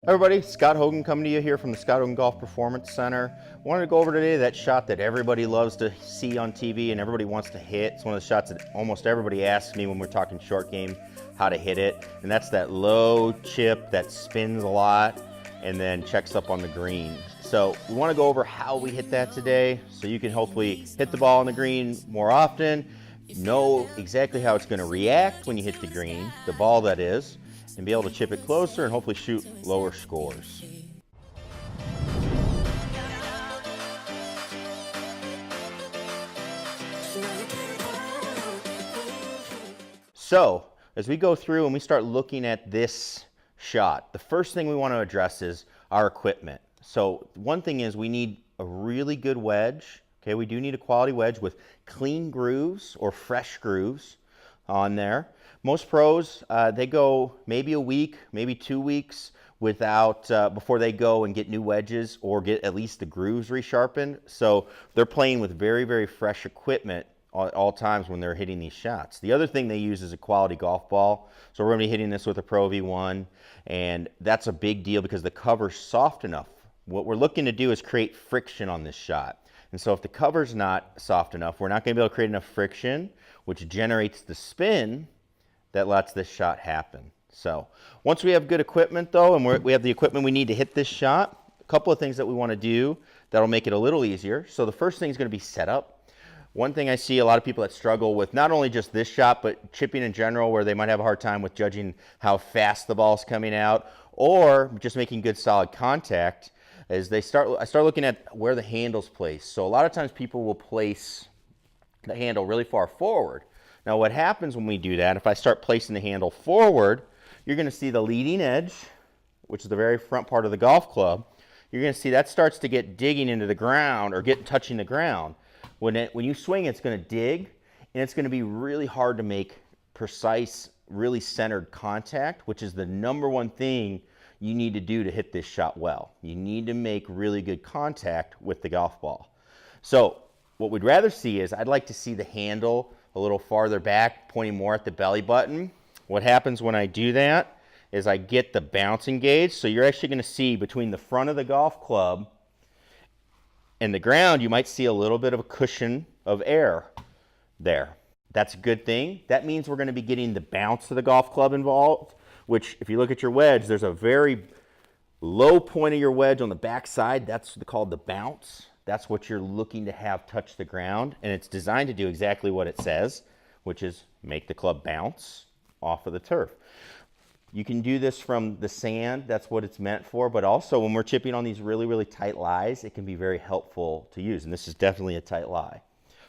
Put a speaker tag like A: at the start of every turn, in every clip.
A: Everybody, Scott Hogan coming to you here from the Scott Hogan Golf Performance Center. Wanted to go over today that shot that everybody loves to see on TV and everybody wants to hit. It's one of the shots that almost everybody asks me when we're talking short game how to hit it. And that's that low chip that spins a lot and then checks up on the green. So we want to go over how we hit that today so you can hopefully hit the ball on the green more often, know exactly how it's going to react when you hit the green, the ball that is, and be able to chip it closer and hopefully shoot lower scores. So, as we go through and we start looking at this shot, the first thing we want to address is our equipment. So, one thing is we need a really good wedge. Okay, we do need a quality wedge with clean grooves or fresh grooves on there. Most pros, they go maybe a week, maybe 2 weeks without before they go and get new wedges or get at least the grooves resharpened. So they're playing with very, very fresh equipment at all times when they're hitting these shots. The other thing they use is a quality golf ball. So we're going to be hitting this with a Pro V1, and that's a big deal because the cover's soft enough. What we're looking to do is create friction on this shot. And so if the cover's not soft enough, we're not going to be able to create enough friction, which generates the spin that lets this shot happen. So once we have good equipment though, and we have the equipment we need to hit this shot, a couple of things that we want to do that'll make it a little easier. So the first thing is going to be setup. One thing I see a lot of people that struggle with not only just this shot, but chipping in general, where they might have a hard time with judging how fast the ball's coming out or just making good solid contact, is I start looking at where the handle's placed. So a lot of times people will place the handle really far forward. Now what happens when we do that, if I start placing the handle forward, you're going to see the leading edge, which is the very front part of the golf club. You're going to see that starts to get digging into the ground or touching the ground. When you swing, it's going to dig, and it's going to be really hard to make precise, really centered contact, which is the number one thing you need to do to hit this shot well. You need to make really good contact with the golf ball. So what we'd rather see is, I'd like to see the handle a little farther back, pointing more at the belly button. What happens when I do that is I get the bounce engaged. So you're actually going to see between the front of the golf club and the ground, you might see a little bit of a cushion of air there. That's a good thing. That means we're going to be getting the bounce of the golf club involved, which if you look at your wedge, there's a very low point of your wedge on the back side. That's called the bounce. That's what you're looking to have touch the ground, and it's designed to do exactly what it says, which is make the club bounce off of the turf. You can do this from the sand, that's what it's meant for, but also when we're chipping on these really, really tight lies, it can be very helpful to use, and this is definitely a tight lie.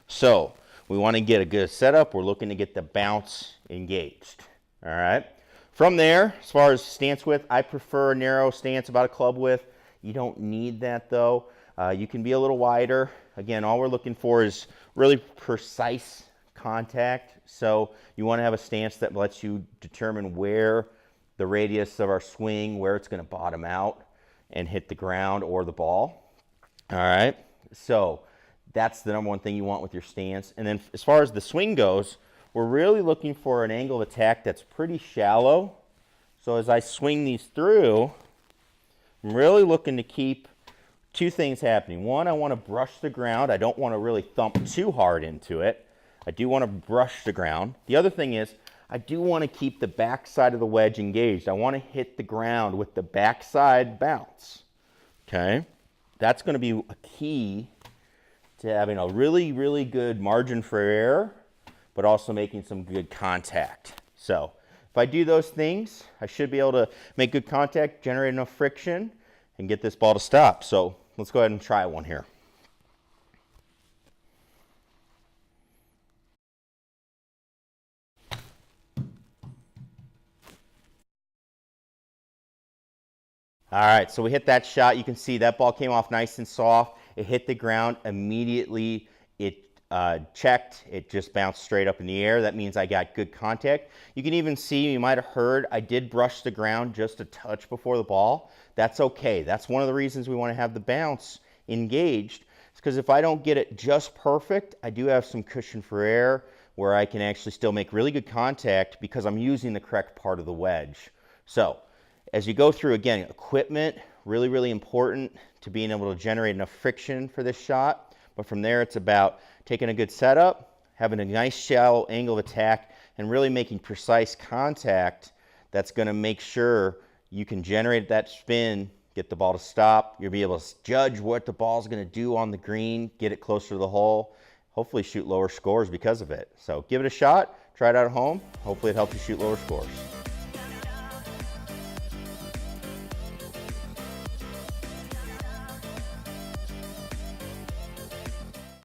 A: So we want to get a good setup. We're looking to get the bounce engaged. All right. From there, as far as stance width, I prefer a narrow stance, about a club width. You don't need that though. You can be a little wider. Again, all we're looking for is really precise contact. So you want to have a stance that lets you determine where the radius of our swing, where it's going to bottom out and hit the ground or the ball. All right. So that's the number one thing you want with your stance. And then as far as the swing goes, we're really looking for an angle of attack that's pretty shallow. So as I swing these through, I'm really looking to keep two things happening. One, I want to brush the ground. I don't want to really thump too hard into it. I do want to brush the ground. The other thing is, I do want to keep the backside of the wedge engaged. I want to hit the ground with the backside bounce. Okay? That's going to be a key to having a really, really good margin for error, but also making some good contact. So if I do those things, I should be able to make good contact, generate enough friction, and get this ball to stop. So let's go ahead and try one here. All right, so we hit that shot. You can see that ball came off nice and soft. It hit the ground immediately. It checked. It just bounced straight up in the air. That means I got good contact. You can even see, you might have heard, I did brush the ground just a touch before the ball. That's okay. That's one of the reasons we want to have the bounce engaged. It's because if I don't get it just perfect, I do have some cushion for error where I can actually still make really good contact because I'm using the correct part of the wedge. So As you go through, again, equipment, really, really important to being able to generate enough friction for this shot. But from there, it's about taking a good setup, having a nice shallow angle of attack, and really making precise contact that's going to make sure you can generate that spin, get the ball to stop. You'll be able to judge what the ball's going to do on the green, get it closer to the hole, hopefully shoot lower scores because of it. So give it a shot, try it out at home. Hopefully it helps you shoot lower scores.